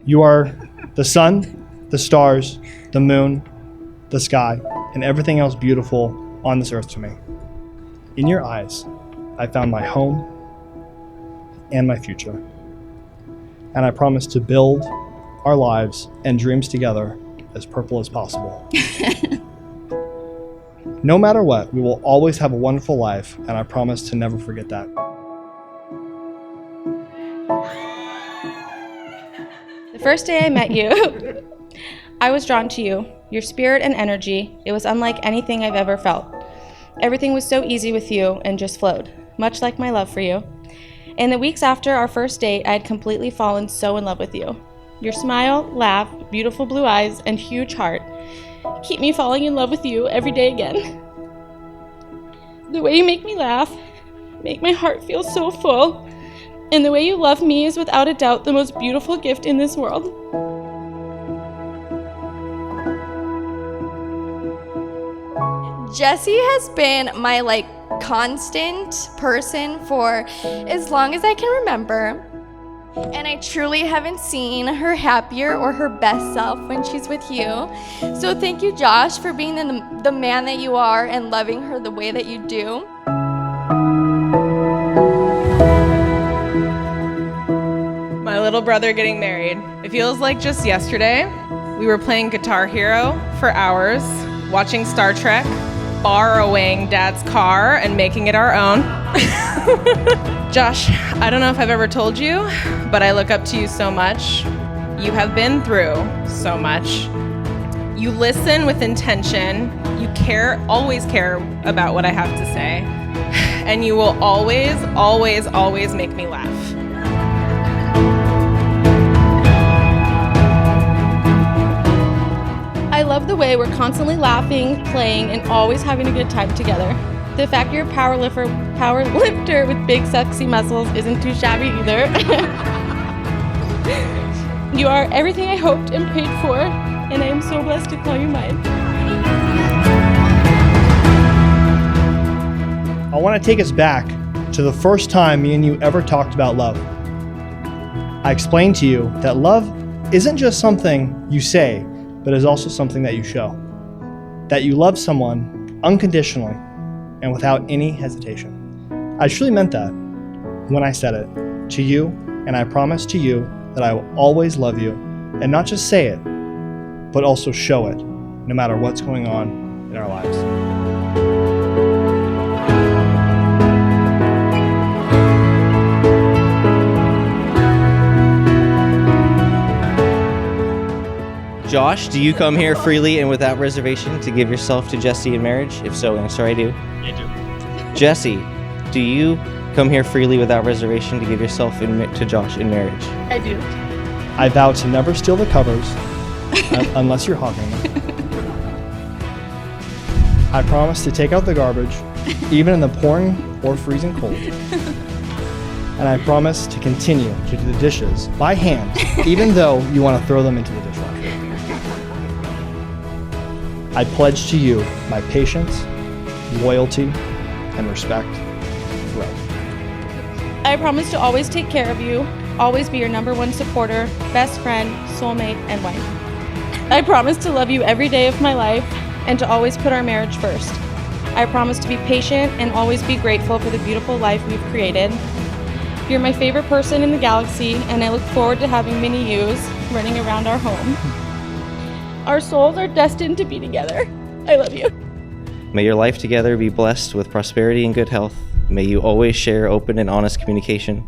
You are the sun, the stars, the moon, the sky, and everything else beautiful on this earth to me. In your eyes, I found my home and my future. And I promise to build our lives and dreams together as purple as possible. No matter what, we will always have a wonderful life, and I promise to never forget that. The first day I met you, I was drawn to you, your spirit and energy. It was unlike anything I've ever felt. Everything was so easy with you and just flowed, much like my love for you. In the weeks after our first date, I had completely fallen so in love with you. Your smile, laugh, beautiful blue eyes, and huge heart keep me falling in love with you every day again. The way you make me laugh, make my heart feel so full, and the way you love me is without a doubt the most beautiful gift in this world. Jessie has been my constant person for as long as I can remember. And I truly haven't seen her happier or her best self when she's with you. So thank you, Josh, for being the man that you are and loving her the way that you do. My little brother getting married. It feels like just yesterday. We were playing Guitar Hero for hours, watching Star Trek, borrowing Dad's car and making it our own. Josh, I don't know if I've ever told you, but I look up to you so much. You have been through so much. You listen with intention. You always care about what I have to say. And you will always, always, always make me laugh. I love the way we're constantly laughing, playing, and always having a good time together. The fact you're a power lifter with big sexy muscles isn't too shabby either. You are everything I hoped and prayed for, and I am so blessed to call you mine. I want to take us back to the first time me and you ever talked about love. I explained to you that love isn't just something you say, but is also something that you show. That you love someone unconditionally and without any hesitation. I truly meant that when I said it to you, and I promise to you that I will always love you, and not just say it, but also show it, no matter what's going on in our lives. Josh, do you come here freely and without reservation to give yourself to Jessie in marriage? If so, answer I do. I do. Jessie, do you come here freely without reservation to give yourself to Josh in marriage? I do. I vow to never steal the covers unless you're hogging them. I promise to take out the garbage, even in the pouring or freezing cold. And I promise to continue to do the dishes by hand, even though you want to throw them into the dishwasher. I pledge to you my patience, loyalty, and respect forever. I promise to always take care of you, always be your #1 supporter, best friend, soulmate, and wife. I promise to love you every day of my life and to always put our marriage first. I promise to be patient and always be grateful for the beautiful life we've created. You're my favorite person in the galaxy, and I look forward to having many yous running around our home. Our souls are destined to be together. I love you. May your life together be blessed with prosperity and good health. May you always share open and honest communication.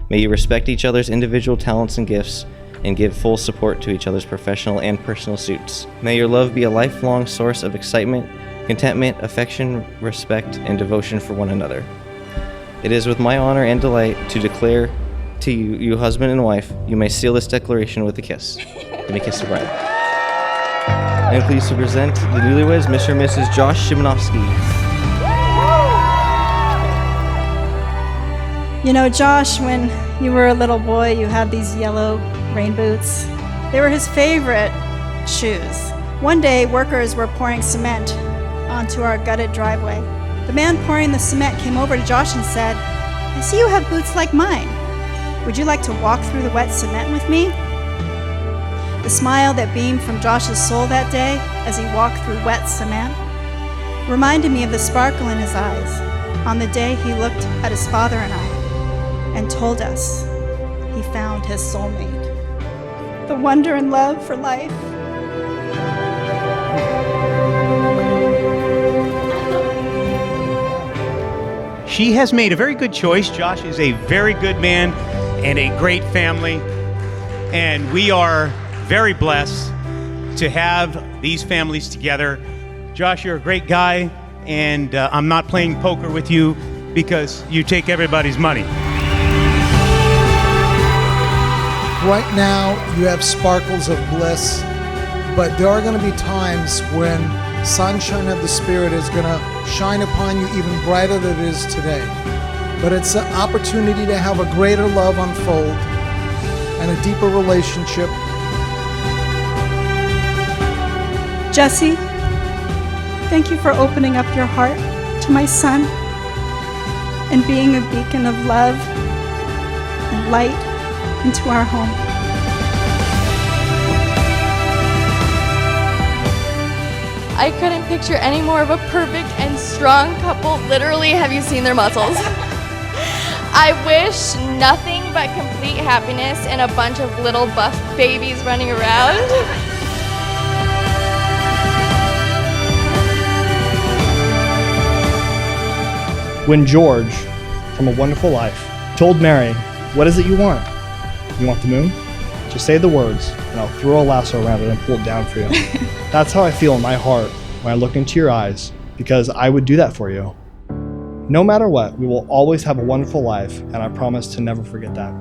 May you respect each other's individual talents and gifts and give full support to each other's professional and personal suits. May your love be a lifelong source of excitement, contentment, affection, respect, and devotion for one another. It is with my honor and delight to declare to you, you husband and wife, you may seal this declaration with a kiss. And a kiss to bride. And pleased to present the newlyweds, Mr. and Mrs. Josh Szymanowski. You know, Josh, when you were a little boy, you had these yellow rain boots. They were his favorite shoes. One day, workers were pouring cement onto our gutted driveway. The man pouring the cement came over to Josh and said, "I see you have boots like mine. Would you like to walk through the wet cement with me?" The smile that beamed from Josh's soul that day as he walked through wet cement reminded me of the sparkle in his eyes on the day he looked at his father and I and told us he found his soulmate. The wonder and love for life. She has made a very good choice. Josh is a very good man and a great family. And we are very blessed to have these families together. Josh, you're a great guy, and I'm not playing poker with you because you take everybody's money. Right now, you have sparkles of bliss, but there are going to be times when sunshine of the Spirit is going to shine upon you even brighter than it is today. But it's an opportunity to have a greater love unfold and a deeper relationship. Jessie, thank you for opening up your heart to my son and being a beacon of love and light into our home. I couldn't picture any more of a perfect and strong couple. Literally, have you seen their muscles? I wish nothing but complete happiness and a bunch of little buff babies running around. When George, from A Wonderful Life, told Mary, "What is it you want? You want the moon? Just say the words, and I'll throw a lasso around it and pull it down for you." That's how I feel in my heart when I look into your eyes, because I would do that for you. No matter what, we will always have a wonderful life, and I promise to never forget that.